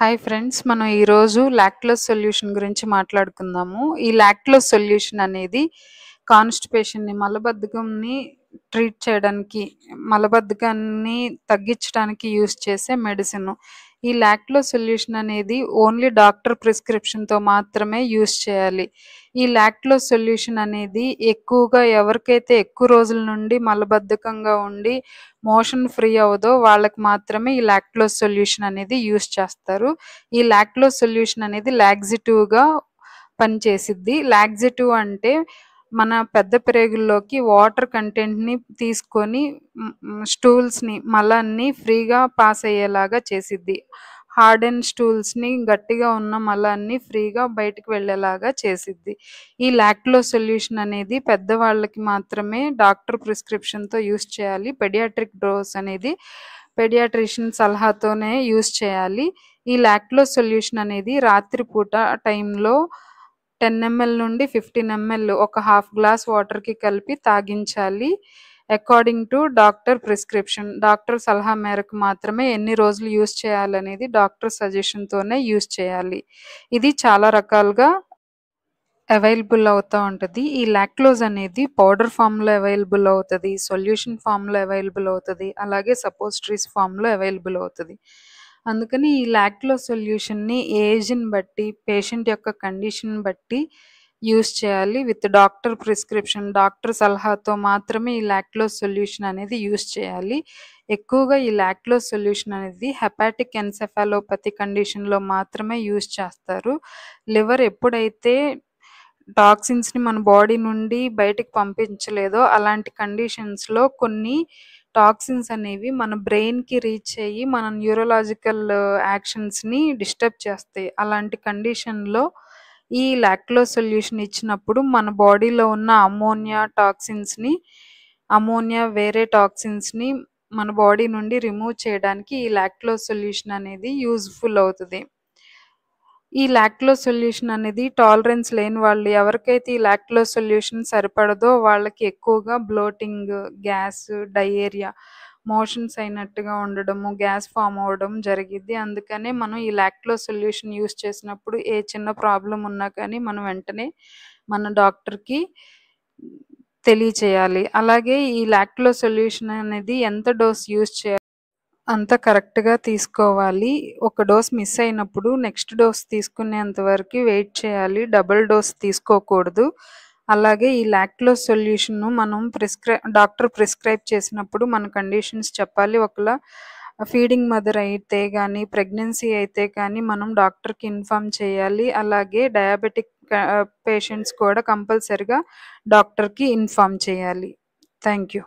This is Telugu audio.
Hi friends. మనం ఈరోజు లాక్టోస్ సొల్యూషన్ గురించి మాట్లాడుకుందాము. ఈ లాక్టోస్ సొల్యూషన్ అనేది కాన్‌స్టిపేషన్‌ని, మలబద్ధకంని ట్రీట్ చేయడానికి, మలబద్ధకాన్ని తగ్గించడానికి యూజ్ చేసే మెడిసిను. ఈ లాక్టోస్ సొల్యూషన్ అనేది ఓన్లీ డాక్టర్ ప్రిస్క్రిప్షన్‌తో మాత్రమే యూజ్ చేయాలి. ఈ లాక్టోస్ సొల్యూషన్ అనేది ఎక్కువగా ఎవరికైతే ఎక్కువ రోజుల నుండి మలబద్ధకంగా ఉండి మోషన్ ఫ్రీ అవ్వదో వాళ్ళకి మాత్రమే ఈ లాక్టోస్ సొల్యూషన్ అనేది యూజ్ చేస్తారు. ఈ లాక్టోస్ సొల్యూషన్ అనేది లాక్సేటివ్‌గా పనిచేసిద్ది. లాక్సేటివ్ అంటే మన పెద్ద ప్రేగుల్లోకి వాటర్ కంటెంట్‌ని తీసుకొని స్టూల్స్‌ని, మలాన్ని ఫ్రీగా పాస్ అయ్యేలాగా చేసిద్ది. హార్డ్ అండ్ స్టూల్స్‌ని, గట్టిగా ఉన్న మలాన్ని ఫ్రీగా బయటికి వెళ్ళేలాగా చేసిద్ది. ఈ లాక్టోస్ సొల్యూషన్ అనేది పెద్దవాళ్ళకి మాత్రమే డాక్టర్ ప్రిస్క్రిప్షన్‌తో యూజ్ చేయాలి. పెడియాట్రిక్ డోస్ అనేది పెడియాట్రిషియన్ సలహాతోనే యూజ్ చేయాలి. ఈ లాక్టోస్ సొల్యూషన్ అనేది రాత్రిపూట టైంలో 10 ఎంఎల్ నుండి 15 ఎంఎల్ ఒక హాఫ్ గ్లాస్ వాటర్‌కి కలిపి తాగించాలి. According to doctor prescription. Doctor సలహా మేరకు మాత్రమే ఎన్ని రోజులు యూజ్ చేయాలనేది డాక్టర్ సజెషన్‌తోనే యూజ్ చేయాలి. ఇది చాలా రకాలుగా అవైలబుల్ అవుతా ఉంటది. ఈ లాక్టోస్ అనేది పౌడర్ ఫామ్‌లో అవైలబుల్ అవుతది. సొల్యూషన్ ఫామ్‌లో అవైలబుల్ అవుతది. అలాగే సపోజిటరీస్ ఫామ్‌లో అవైలబుల్ అవుతది. అందుకని ఈ లాక్టోస్ సొల్యూషన్‌ని ఏజ్‌ని బట్టి, పేషెంట్ యొక్క కండిషన్ బట్టి యూజ్ చేయాలి. విత్ డాక్టర్ ప్రిస్క్రిప్షన్, డాక్టర్ సలహాతో మాత్రమే ఈ లాక్టోస్ సొల్యూషన్ అనేది యూజ్ చేయాలి. ఎక్కువగా ఈ లాక్టోస్ సొల్యూషన్ అనేది హెపాటిక్ ఎన్సెఫాలోపతి కండిషన్‌లో మాత్రమే యూజ్ చేస్తారు. లివర్ ఎప్పుడైతే టాక్సిన్స్‌ని మన బాడీ నుండి బయటికి పంపించలేదో అలాంటి కండిషన్స్‌లో కొన్ని టాక్సిన్స్ అనేవి మన బ్రెయిన్‌కి రీచ్ అయ్యి మన న్యూరలాజికల్ యాక్షన్స్‌ని డిస్టర్బ్ చేస్తాయి. అలాంటి కండిషన్‌లో ఈ లాక్టోస్ సొల్యూషన్ ఇచ్చినప్పుడు మన బాడీలో ఉన్న అమోనియా వేరే టాక్సిన్స్‌ని మన బాడీ నుండి రిమూవ్ చేయడానికి ఈ లాక్టోస్ సొల్యూషన్ అనేది యూజ్‌ఫుల్ అవుతది. ఈ లాక్టోస్ సొల్యూషన్ అనేది టాలరెన్స్ లేని వాళ్ళు ఎవరికైతే ఈ లాక్టోస్ సొల్యూషన్ సరిపడదో వాళ్ళకి ఎక్కువగా బ్లోటింగ్, గ్యాస్, డయేరియా, మోషన్స్ అయినట్టుగా ఉండడము, గ్యాస్ ఫార్మ్ అవ్వడం జరిగిద్ది. అందుకనే మనం ఈ లాక్టోస్ సొల్యూషన్ యూజ్ చేసినప్పుడు ఏ చిన్న ప్రాబ్లమ్ ఉన్నా కానీ మనం వెంటనే మన డాక్టర్‌కి తెలియచేయాలి. అలాగే ఈ లాక్టోస్ సొల్యూషన్ అనేది ఎంత డోస్ యూజ్ చేయాలి అంత కరెక్ట్‌గా తీసుకోవాలి. ఒక డోస్ మిస్ అయినప్పుడు నెక్స్ట్ డోస్ తీసుకునేంత వరకు వెయిట్ చేయాలి. డబుల్ డోస్ తీసుకోకూడదు. అలాగే ఈ లాక్టోస్ సొల్యూషన్‌ను మనం డాక్టర్ ప్రిస్క్రైబ్ చేసినప్పుడు మన కండిషన్స్ చెప్పాలి. ఒకవేళ ఫీడింగ్ మదర్ అయితే గానీ, ప్రెగ్నెన్సీ అయితే కానీ మనం డాక్టర్‌కి ఇన్ఫార్మ్ చేయాలి. అలాగే డయాబెటిక్ పేషెంట్స్ కూడా కంపల్సరీగా డాక్టర్‌కి ఇన్ఫార్మ్ చేయాలి. Thank you.